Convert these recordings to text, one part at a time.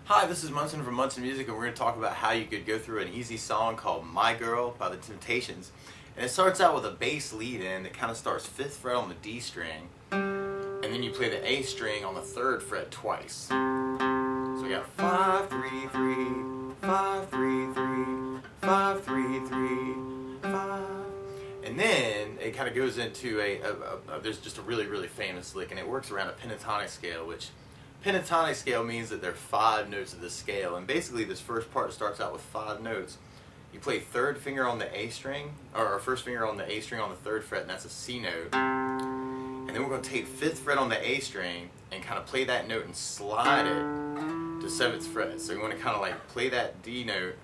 Hi, this is Munson from Munson Music, and we're going to talk about how you could go through an easy song called My Girl by the Temptations. And it starts out with a bass lead in that kind of starts 5th fret on the D string, and then you play the A string on the 3rd fret twice. So we got 5, 3, 3, 5, 3, 3, 5, 3, 3, 5. And then it kind of goes into there's just a really famous lick, and it works around a pentatonic scale, which pentatonic scale means that there are 5 notes of the scale, and basically this first part starts out with 5 notes. You play 3rd finger on the A string, or 1st finger on the A string on the 3rd fret, and that's a C note. And then we're going to take 5th fret on the A string and kind of play that note and slide it to 7th fret. So you want to kind of like play that D note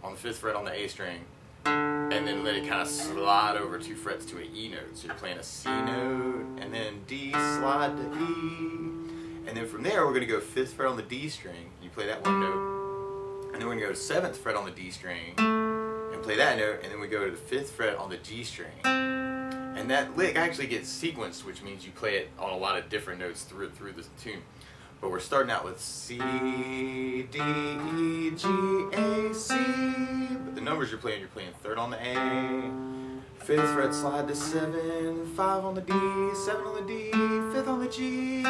on the 5th fret on the A string, and then let it kind of slide over 2 frets to an E note. So you're playing a C note, and then D, slide to E. And then from there, we're going to go 5th fret on the D string. You play that one note. And then we're going to go to 7th fret on the D string and play that note. And then we go to the 5th fret on the G string. And that lick actually gets sequenced, which means you play it on a lot of different notes through the tune. But we're starting out with C, D, E, G, A, C. But the numbers you're playing 3rd on the A, 5th fret slide to 7, 5 on the D, 7 on the D, 5th on the G.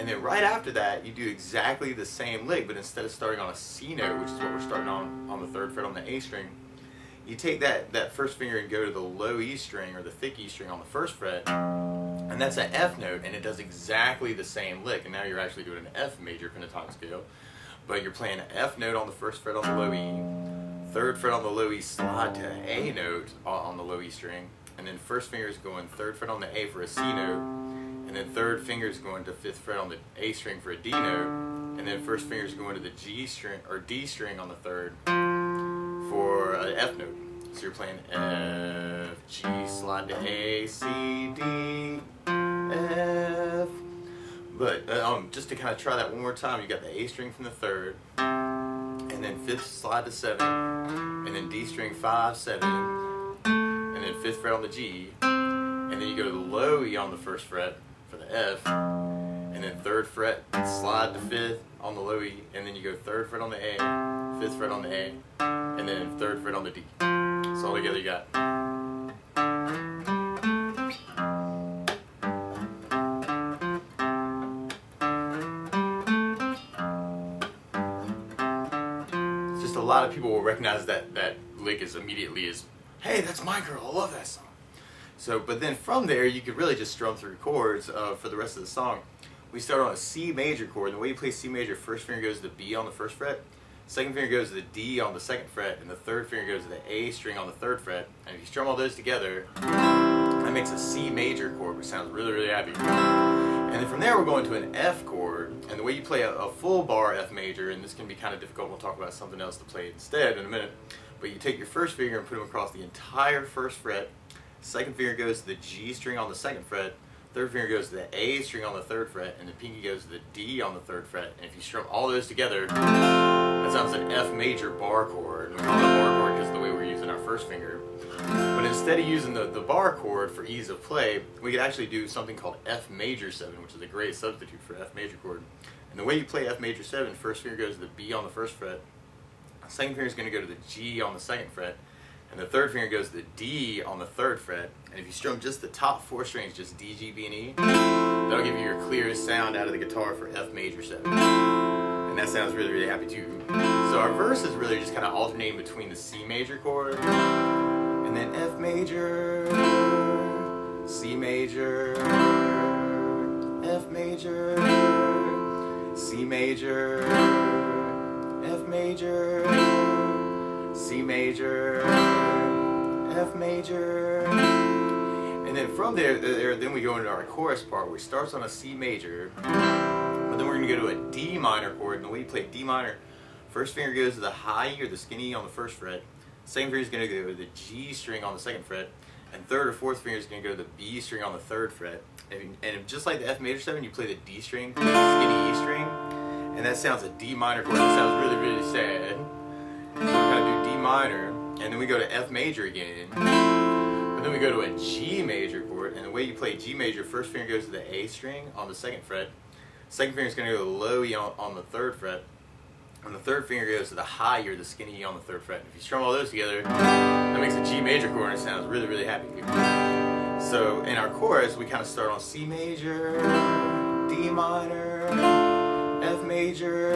And then right after that, you do exactly the same lick, but instead of starting on a C note, which is what we're starting on the 3rd fret on the A string, you take that 1st finger and go to the low E string, or the thick E string on the 1st fret, and that's an F note, and it does exactly the same lick. And now you're actually doing an F major pentatonic scale, but you're playing an F note on the 1st fret on the low E, 3rd fret on the low E, slide to an A note on the low E string, and then 1st finger is going 3rd fret on the A for a C note, and then 3rd finger is going to 5th fret on the A string for a D note, and then 1st finger is going to the G string or D string on the 3rd for an F note. So you're playing F, G, slide to A, C, D, F. But just to kind of try that one more time, you got the A string from the 3rd, and then 5th slide to 7, and then D string 5, 7, and then 5th fret on the G, and then you go to the low E on the 1st fret for the F, and then 3rd fret, slide to 5th on the low E, and then you go 3rd fret on the A, 5th fret on the A, and then 3rd fret on the D. So all together you got. It's just a lot of people will recognize that lick immediately as, hey, that's My Girl, I love that song. So, but then from there, you could really just strum through chords for the rest of the song. We start on a C major chord, and the way you play C major, 1st finger goes to the B on the 1st fret, 2nd finger goes to the D on the 2nd fret, and the 3rd finger goes to the A string on the 3rd fret. And if you strum all those together, that makes a C major chord, which sounds really happy. And then from there, we're going to an F chord, and the way you play a full bar F major, and this can be kind of difficult, we'll talk about something else to play instead in a minute, but you take your 1st finger and put them across the entire 1st fret, 2nd finger goes to the G string on the 2nd fret, 3rd finger goes to the A string on the 3rd fret, and the pinky goes to the D on the 3rd fret. And if you strum all those together, that sounds like an F major bar chord. And we call it bar chord because of the way we're using our 1st finger. But instead of using the bar chord for ease of play, we could actually do something called F major 7, which is a great substitute for F major chord. And the way you play F major 7, 1st finger goes to the B on the 1st fret, 2nd finger is going to go to the G on the 2nd fret, and the 3rd finger goes to the D on the 3rd fret. And if you strum just the top 4 strings, just D, G, B, and E, that'll give you your clearest sound out of the guitar for F major 7. And that sounds really happy too. So our verse is really just kind of alternating between the C major chord, and then F major, C major, F major, C major, F major, C major, F major, and then from there, then we go into our chorus part, which starts on a C major, but then we're going to go to a D minor chord. And the way you play D minor, 1st finger goes to the high E or the skinny E on the 1st fret, 2nd finger is going to go to the G string on the 2nd fret, and 3rd or 4th finger is going to go to the B string on the 3rd fret. And just like the F major 7, you play the D string, the skinny E string, and that sounds a D minor chord. That sounds really sad. So we kind of do D minor, and then we go to F major again, but then we go to a G major chord, and the way you play G major, 1st finger goes to the A string on the 2nd fret, Second finger is going to go to the low E on the 3rd fret. And the 3rd finger goes to the high E or the skinny E on the 3rd fret. And if you strum all those together, that makes a G major chord, and it sounds really, really happy. So in our chorus, we kind of start on C major, D minor, F major,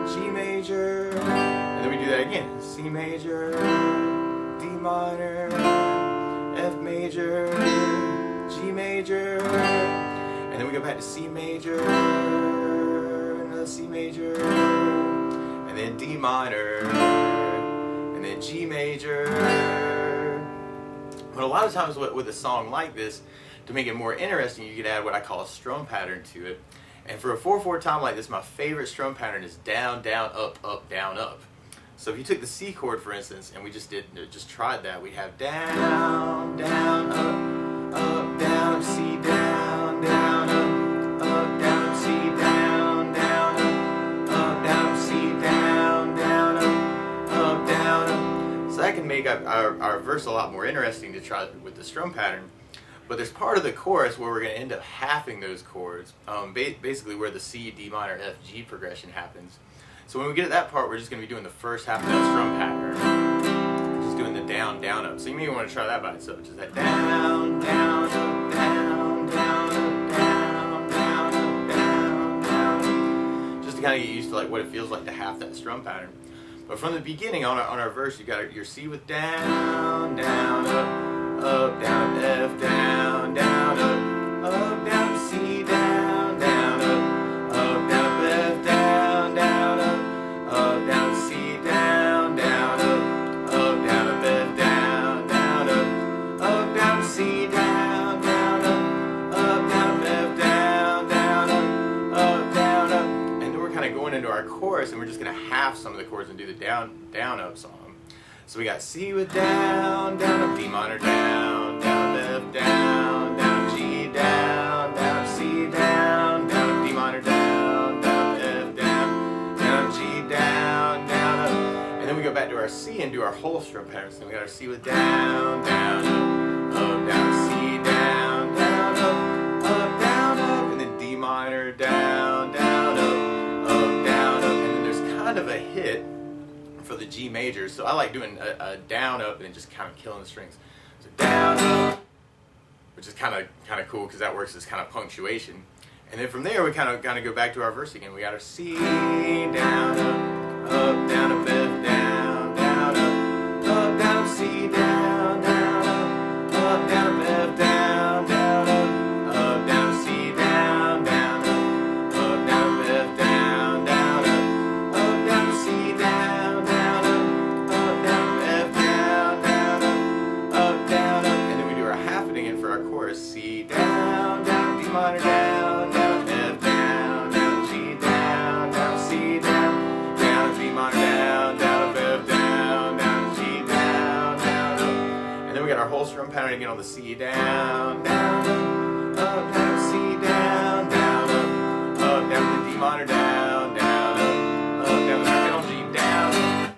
G major, and then we do that again. C major, D minor, F major, G major, and then we go back to C major, another C major, and then D minor, and then G major. But a lot of times with a song like this, to make it more interesting, you could add what I call a strum pattern to it. And for a 4/4 time like this, my favorite strum pattern is down, down, up, up, down, up. So if you took the C chord, for instance, and we just tried that, we'd have down, down, up, down, up, C, down, down, up, down, up, C, down, down, up, down, up, C, down, down, up, down, up. So that can make our verse a lot more interesting to try with the strum pattern. But there's part of the chorus where we're going to end up halving those chords, basically where the C, D minor, F, G progression happens. So when we get to that part, we're just going to be doing the first half of that strum pattern, just doing the down, down, up. So you may want to try that by itself, just that down, down, up, down, down, up, down, down, up, down, down, just to kind of get used to like what it feels like to half that strum pattern. But from the beginning on our verse, you got your C with down, down, up, down, F, down, down, up, down, C, down, down, up, down, F, down, down, up, down, C, down, down, up, down, F, down, down, up, down, C, down, down, down, F, down, down, down, and then we're kind of going into our chorus, and we're just going to half some of the chords and do the down, down, up song. So we got C with down, down, up, D minor, down, down, F, down, down, G, down, down, C, down, down, up, D minor, down, down, F, down, down, G, down, down, up. And then we go back to our C and do our whole strum pattern. So we got our C with down, down, up, down, C, down, down, down, up, and then D minor, down, down, up, down, up. And then there's kind of a hit for the G major, so I like doing a down up and then just kind of killing the strings. So down up, which is kind of cool because that works as kind of punctuation. And then from there we kind of go back to our verse again. We got our C, down up, down up, F, down, down, up, down, C, down, down, up, down, F, down, down, down, C, down, down, down, F, down, down, down, C, down, down, F, down, down, and then we do our half it again for our chorus. C, down, down, D minor, down, down, F, down, down, G, down, down, C, down, down, D minor, down, down, F, down, down, G, down, down, and then we got our whole strum pattern again on the C, down, down, down, C, down, down, down, the D minor, down, down, down, the on G, down.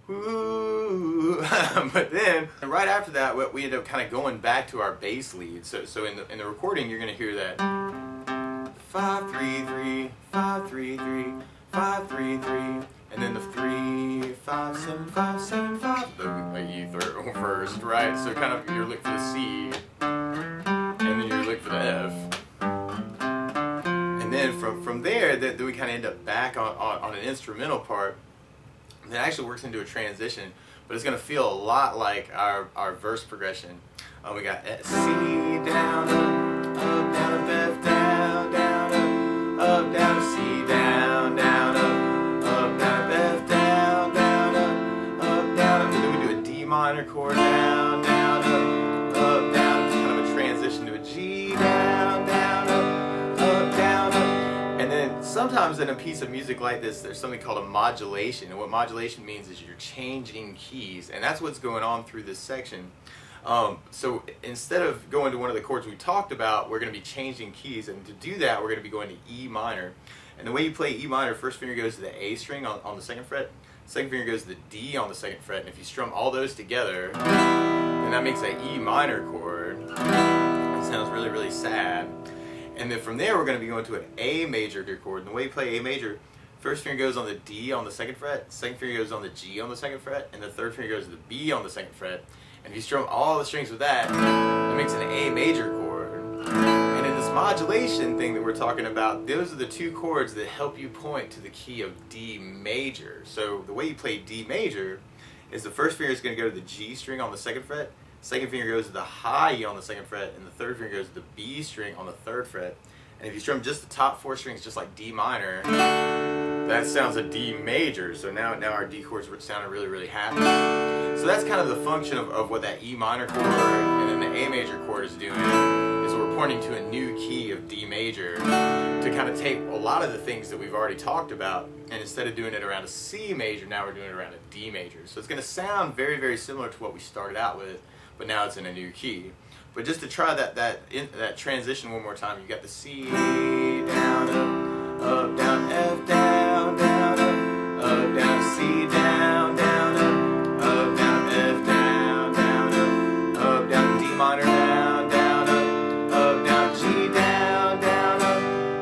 Woo. But then right after that, we end up kind of going back to our bass lead. So in the recording, you're going to hear that 5 3 3 5 3 3 5 3 3, and then the 3 5 7 5 7 5. The E first, right? So kind of your lick for the C, and then your lick for the F. And then from there, that we kind of end up back on an instrumental part that actually works into a transition, but it's going to feel a lot like our verse progression. We got C, down, up, down, F, down, down, up, down, C, down, down, up, down, F, down, down, down, and then we do a D minor chord, down, down, up, down, kind of a transition to a G, down, down, down, and then sometimes in a piece of music like this, there's something called a modulation, and what modulation means is you're changing keys, and that's what's going on through this section. So instead of going to one of the chords we talked about, we're going to be changing keys, and to do that, we're going to be going to E minor. And the way you play E minor, first finger goes to the A string on the second fret, second finger goes to the D on the second fret, and if you strum all those together, then that makes an E minor chord. It sounds really, really sad. And then from there we're going to be going to an A major chord. And the way you play A major, first finger goes on the D on the 2nd fret, second finger goes on the G on the 2nd fret, and the third finger goes to the B on the 2nd fret. And if you strum all the strings with that, it makes an A major chord. And in this modulation thing that we're talking about, those are the 2 chords that help you point to the key of D major. So the way you play D major is the first finger is going to go to the G string on the 2nd fret, second finger goes to the high E on the 2nd fret, and the third finger goes to the B string on the 3rd fret. And if you strum just the top 4 strings, just like D minor, that sounds a D major. So now our D chords sounding really, really happy. So that's kind of the function of what that E minor chord and then the A major chord is doing, is we're pointing to a new key of D major to kind of take a lot of the things that we've already talked about, and instead of doing it around a C major, now we're doing it around a D major. So it's going to sound very, very similar to what we started out with, but now it's in a new key. But just to try that transition one more time, you got the C, down, up, down, F, down, up, down, C, down, up, down, F, down, up, down, D minor, down, up, down, G, down,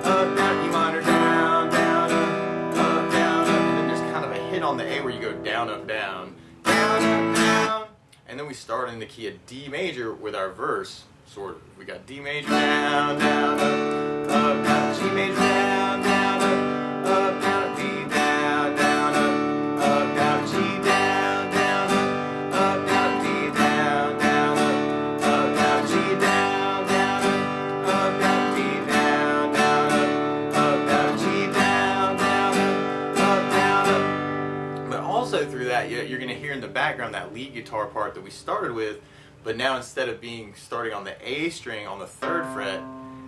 up, down, E minor, down, up, down, and then there's kind of a hit on the A where you go down, up, down, down. And then we start in the key of D major with our verse, sort of. We got D major, down, up, down, G major, down, up, down, D, down, up, down, G, down, up, down, D, down, up, down, G, down, up, down, D, down, up, down, G, down, up, down. But also through that, you're going to hear in the background that lead guitar part that we started with, but now instead of starting on the A string on the 3rd fret,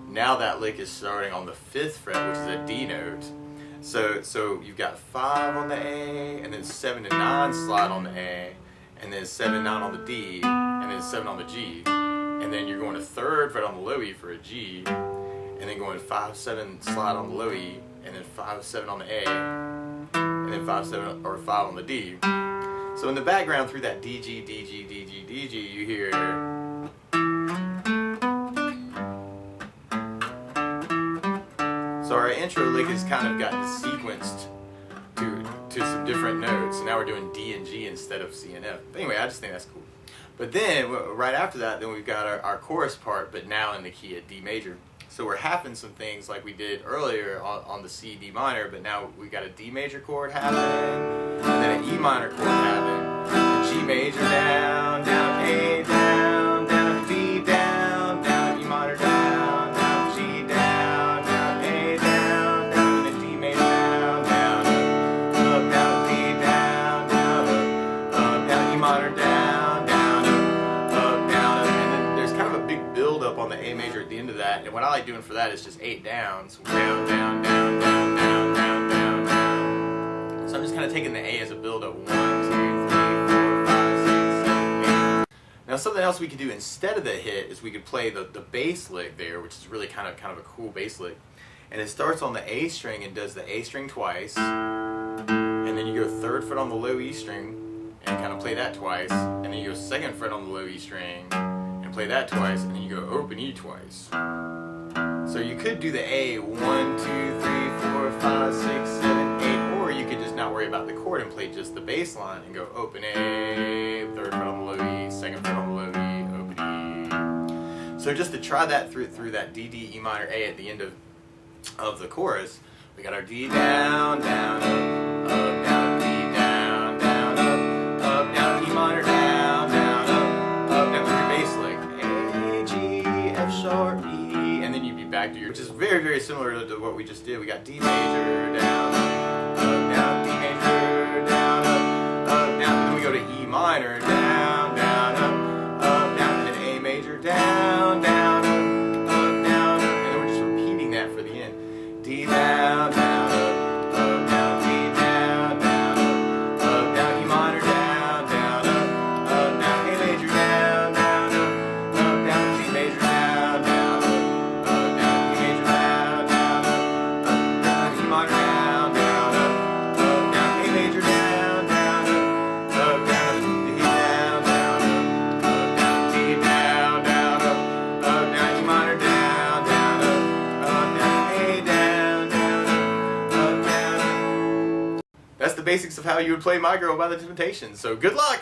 now that lick is starting on the 5th fret, which is a D note. So you've got 5 on the A, and then 7 and 9 slide on the A, and then 7 and 9 on the D, and then 7 on the G, and then you're going to 3rd fret on the low E for a G, and then going 5, 7 slide on the low E, and then 5, 7 on the A, and then 5, 7 or 5 on the D. So in the background through that DG, DG, DG, DG, you hear. So our intro lick has kind of gotten sequenced to some different notes. So now we're doing D and G instead of C and F. But anyway, I just think that's cool. But then, right after that, then we've got our chorus part, but now in the key of D major. So we're halving some things like we did earlier on the C, D minor, but now we got a D major chord happening, and then an E minor chord happening, a G major down, A down, B down, E minor down, G down, A down, and then D major down, up, B down, up, E minor down, up, and then there's kind of a big build up on the A major at the end of that. And what I like doing for that is just 8 downs. Down, down, down, down, down, down, down, down. So I'm just kind of taking the A as a build up. 1, 2, 3, 4, 5, 6, 7, 8. Now something else we could do instead of the hit is we could play the bass lick there, which is really kind of a cool bass lick. And it starts on the A string and does the A string twice. And then you go 3rd fret on the low E string and kind of play that twice. And then you go 2nd fret on the low E string, play that twice, and then you go open E twice. So you could do the A 1, 2, 3, 4, 5, 6, 7, 8, or you could just not worry about the chord and play just the bass line and go open A, 3rd fret on the low E, 2nd fret on the low E, open E. So just to try that through that D, D, E minor, A at the end of the chorus, we got our D down, down, up, down, D down, up, down, E minor down, up, down, through your bass lick. F sharp, E, and then you'd be back to your, which is very, very similar to what we just did. We got D major, down, D major, down, down, and then we go to E minor, down, up, down, and then A major, down, down, and then we're just repeating that for the end. D down, down, D down, down, E minor, down, A major, down, G major, down, E major, down, E minor, down, A major, down, D down, the basics of how you would play My Girl by the Temptations. So good luck!